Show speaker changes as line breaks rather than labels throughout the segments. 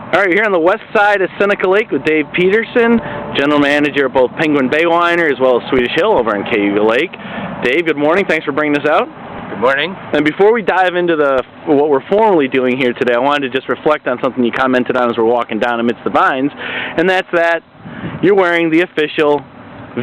All right, here on the west side of Seneca Lake with Dave Peterson, General Manager of both Penguin Bay Winery as well as Swedish Hill over on Cayuga Lake. Dave, good morning. Thanks for bringing us out.
Good morning.
And before we dive into what we're formally doing here today, I wanted to just reflect on something you commented on as we're walking down amidst the vines, and that's that you're wearing the official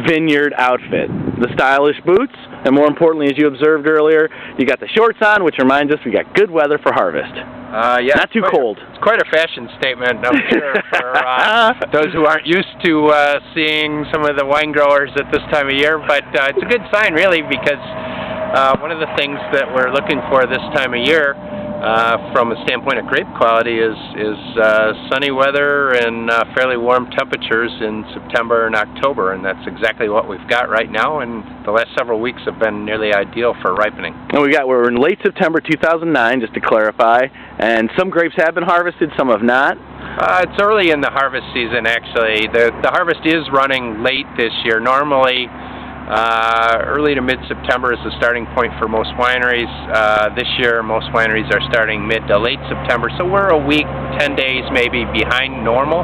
vineyard outfit. The stylish boots, and more importantly, as you observed earlier, you got the shorts on, which reminds us we got good weather for harvest.
Yeah,
not too cold.
It's quite a fashion statement, I'm sure, for those who aren't used to seeing some of the wine growers at this time of year, but it's a good sign, really, because one of the things that we're looking for this time of year from a standpoint of grape quality is sunny weather and fairly warm temperatures in September and October, and that's exactly what we've got right now, and the last several weeks have been nearly ideal for ripening.
And we're in late September 2009, just to clarify, and some grapes have been harvested, some have not.
It's early in the harvest season, actually. The harvest is running late this year. Normally, early to mid-September is the starting point for most wineries. This year, most wineries are starting mid to late September, so we're a week, 10 days maybe behind normal.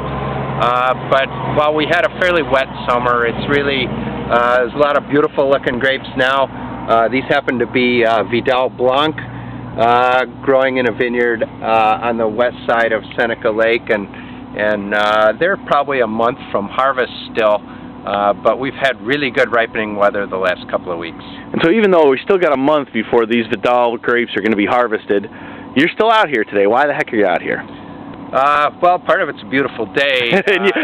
But while we had a fairly wet summer, it's really, there's a lot of beautiful looking grapes now. These happen to be Vidal Blanc, growing in a vineyard on the west side of Seneca Lake, and they're probably a month from harvest still. But we've had really good ripening weather the last couple of weeks.
And so even though we still got a month before these Vidal grapes are going to be harvested, you're still out here today. Why the heck are you out here?
Well, part of it's a beautiful day.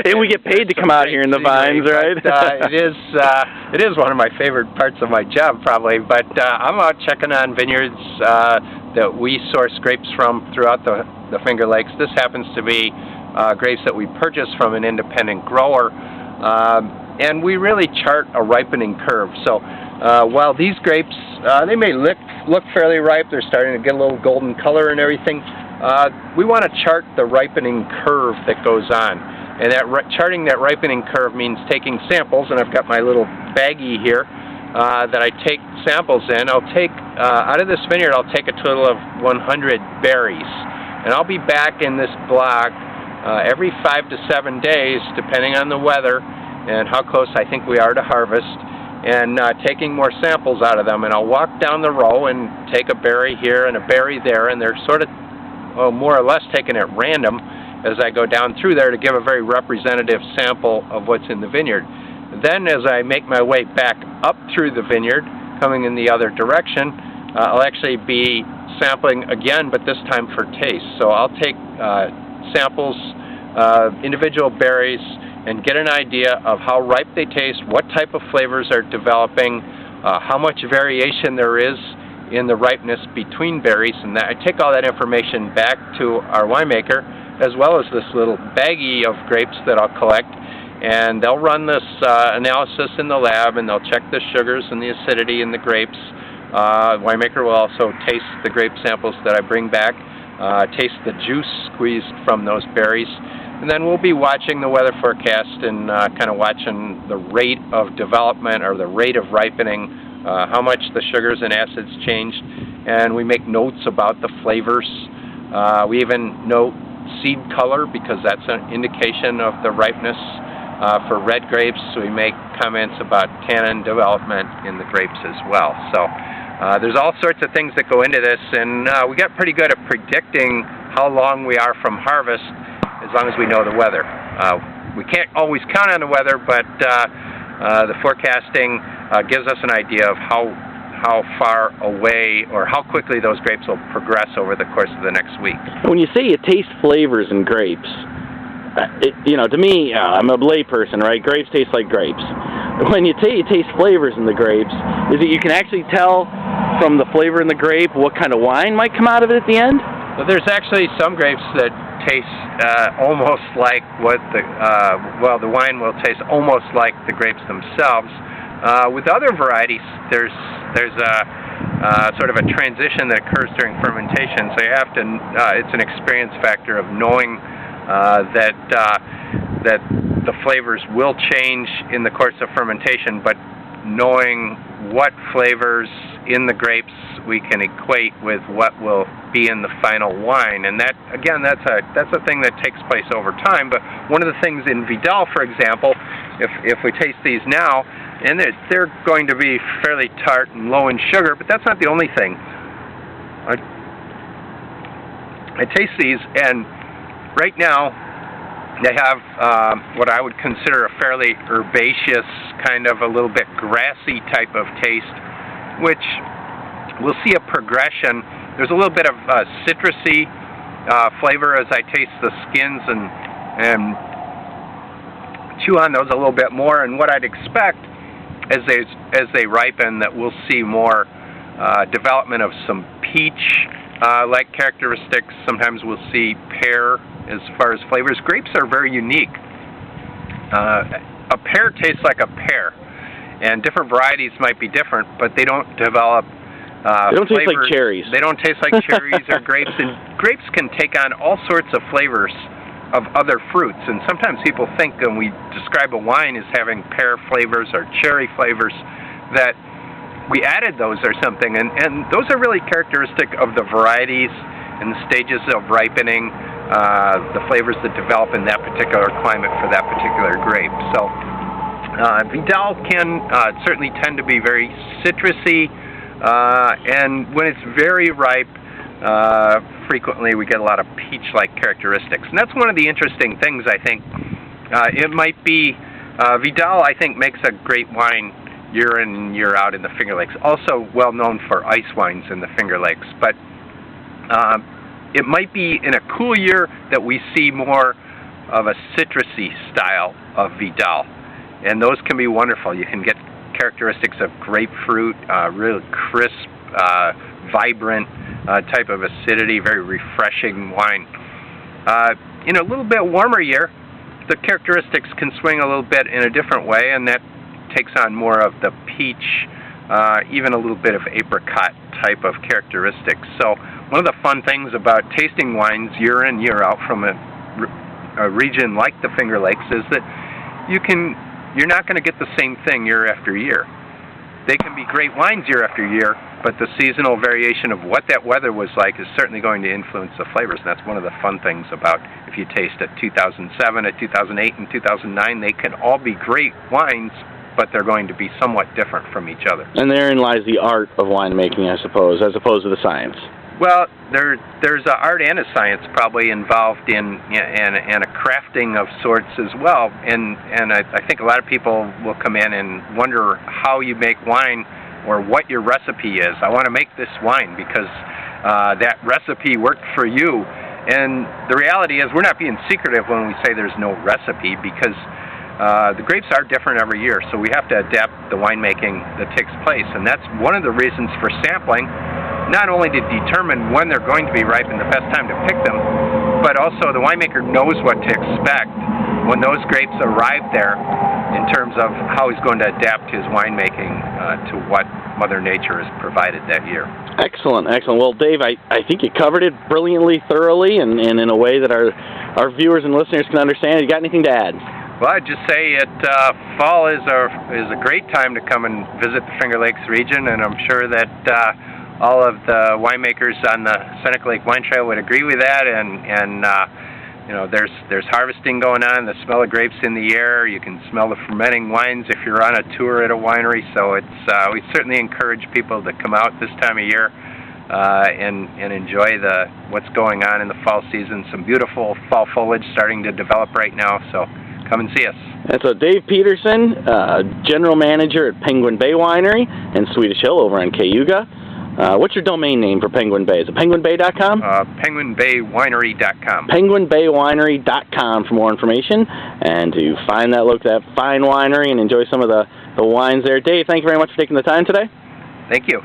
and we get paid to come out here in the vines, right?
It is one of my favorite parts of my job, probably. But I'm out checking on vineyards that we source grapes from throughout the Finger Lakes. This happens to be grapes that we purchase from an independent grower. And we really chart a ripening curve. So while these grapes, they may look fairly ripe, they're starting to get a little golden color and everything, we want to chart the ripening curve that goes on. And charting that ripening curve means taking samples, and I've got my little baggie here that I take samples in. I'll take, out of this vineyard, I'll take a total of 100 berries. And I'll be back in this block every 5 to 7 days, depending on the weather and how close I think we are to harvest, and taking more samples out of them. And I'll walk down the row and take a berry here and a berry there, and they're sort of more or less taken at random as I go down through there to give a very representative sample of what's in the vineyard. Then as I make my way back up through the vineyard, coming in the other direction, I'll actually be sampling again, but this time for taste. So I'll take samples, individual berries, and get an idea of how ripe they taste, what type of flavors are developing, how much variation there is in the ripeness between berries, and I take all that information back to our winemaker, as well as this little baggie of grapes that I'll collect, and they'll run this analysis in the lab, and they'll check the sugars and the acidity in the grapes. The winemaker will also taste the grape samples that I bring back, taste the juice squeezed from those berries, and then we'll be watching the weather forecast and kind of watching the rate of development or the rate of ripening, how much the sugars and acids changed, and we make notes about the flavors. We even note seed color because that's an indication of the ripeness. For red grapes, we make comments about tannin development in the grapes as well. So there's all sorts of things that go into this, and we get pretty good at predicting how long we are from harvest as long as we know the weather. We can't always count on the weather, but the forecasting gives us an idea of how far away or how quickly those grapes will progress over the course of the next week.
When you say you taste flavors in grapes, to me, I'm a lay person, right? Grapes taste like grapes. When you say you taste flavors in the grapes, is it you can actually tell from the flavor in the grape what kind of wine might come out of it at the end?
Well, there's actually some grapes that taste almost like what the wine will taste almost like the grapes themselves. With other varieties, there's a sort of a transition that occurs during fermentation, so you have to, it's an experience factor of knowing that the flavors will change in the course of fermentation, but knowing what flavors in the grapes we can equate with what will be in the final wine. And that, again, that's a thing that takes place over time. But one of the things in Vidal, for example, if we taste these now, and they're going to be fairly tart and low in sugar, but that's not the only thing. I taste these, and right now they have what I would consider a fairly herbaceous, kind of a little bit grassy type of taste, which we'll see a progression. There's a little bit of citrusy flavor as I taste the skins and chew on those a little bit more. And what I'd expect as they ripen, that we'll see more development of some peach-like characteristics. Sometimes we'll see pear as far as flavors. Grapes are very unique. A pear tastes like a pear, and different varieties might be different, but they don't develop
they don't
flavors.
taste like cherries.
They don't taste like cherries or grapes, and grapes can take on all sorts of flavors of other fruits, and sometimes people think when we describe a wine as having pear flavors or cherry flavors that we added those or something, and those are really characteristic of the varieties and the stages of ripening, the flavors that develop in that particular climate for that particular grape. So Vidal can certainly tend to be very citrusy, and when it's very ripe, frequently we get a lot of peach-like characteristics. And that's one of the interesting things, I think. It might be, Vidal, I think, makes a great wine year in and year out in the Finger Lakes. Also well known for ice wines in the Finger Lakes. But it might be in a cool year that we see more of a citrusy style of Vidal. And those can be wonderful. You can get characteristics of grapefruit, real crisp, vibrant type of acidity, very refreshing wine. In a little bit warmer year, the characteristics can swing a little bit in a different way, and that takes on more of the peach, even a little bit of apricot type of characteristics. So one of the fun things about tasting wines year in, year out from a region like the Finger Lakes is that you're not going to get the same thing year after year. They can be great wines year after year, but the seasonal variation of what that weather was like is certainly going to influence the flavors. And that's one of the fun things about if you taste a 2007, a 2008, and 2009, they can all be great wines, but they're going to be somewhat different from each other.
And therein lies the art of winemaking, I suppose, as opposed to the science.
Well, there's an art and a science probably involved in and a crafting of sorts as well. And I think a lot of people will come in and wonder how you make wine or what your recipe is. I want to make this wine because that recipe worked for you. And the reality is we're not being secretive when we say there's no recipe, because the grapes are different every year, so we have to adapt the winemaking that takes place. And that's one of the reasons for sampling, not only to determine when they're going to be ripe and the best time to pick them, but also the winemaker knows what to expect when those grapes arrive there in terms of how he's going to adapt his winemaking to what Mother Nature has provided that year.
Excellent, excellent. Well, Dave, I think you covered it brilliantly, thoroughly, and in a way that our viewers and listeners can understand. You got anything to add?
Well, I'd just say fall is a great time to come and visit the Finger Lakes region, and I'm sure that all of the winemakers on the Seneca Lake Wine Trail would agree with that. And you know, there's harvesting going on, the smell of grapes in the air. You can smell the fermenting wines if you're on a tour at a winery. So it's we certainly encourage people to come out this time of year and enjoy what's going on in the fall season. Some beautiful fall foliage starting to develop right now. So come and see us.
And so Dave Peterson, General Manager at Penguin Bay Winery in Swedish Hill over in Cayuga. What's your domain name for Penguin Bay? Is it penguinbay.com?
penguinbaywinery.com.
penguinbaywinery.com for more information and to find that fine winery and enjoy some of the wines there. Dave, thank you very much for taking the time today.
Thank you.